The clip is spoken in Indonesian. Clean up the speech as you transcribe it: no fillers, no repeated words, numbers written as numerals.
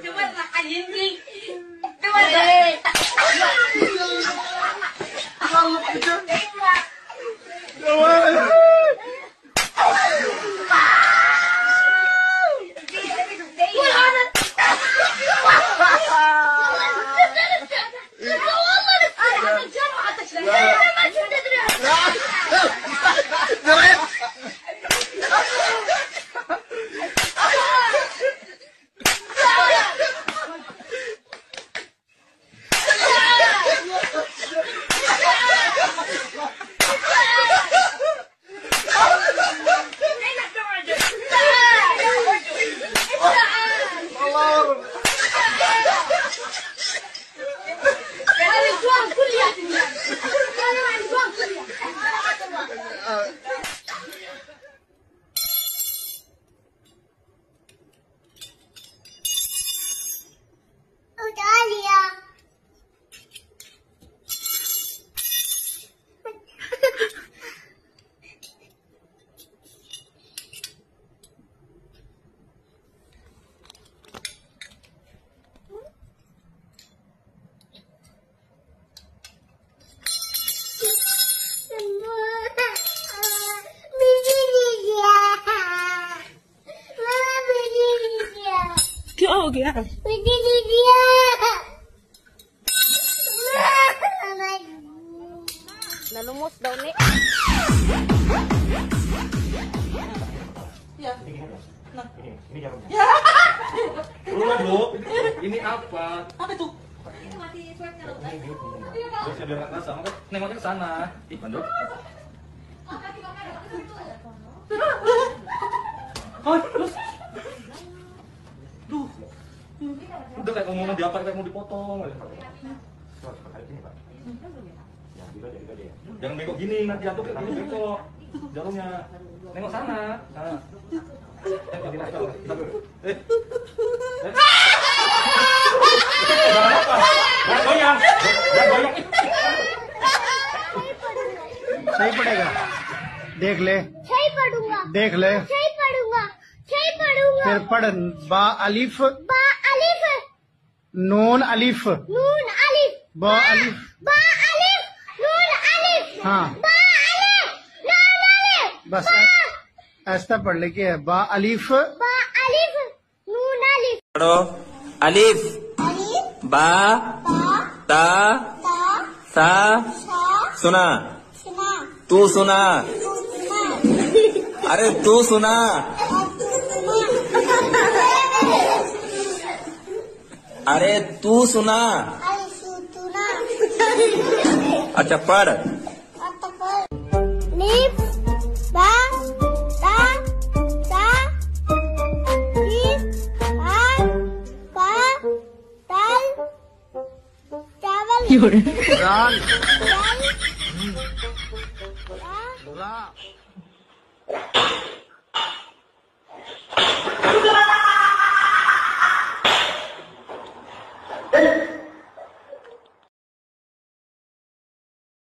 Coba lah anjing. Coba deh. क्या हो गया? Nalumos daw ni. Ya. Nah. Ini jarum. Dulu, ini apa? Apa itu? Terus biar nggak rasa, nengoknya ke sana. Ih, Bandung. Oh, terus. Duh. Udah kayak ngomong diangkat kayak mau dipotong. Jangan bengkok gini, nanti jatuh kayak gini bengkok. Jarumnya. Nengok sana. Nah. Jangan goyang. Jangan goyang. सही पड़ेगा देख ले सही पढ़ूंगा देख ले सही पढ़ूंगा फिर पढ़ बा अलिफ नून अलिफ नून अलिफ बा अलिफ नून अलिफ हाँ बा अलिफ नून अलिफ बस ऐसा पढ़ ले कि बा अलिफ नून अलिफ पढ़ो अलिफ बा ता सा सुना तू सुना अरे तू सुना अरे तू सुना अच्छा पढ़ लिफ बा ता सा लिफ बा पा ताल चावल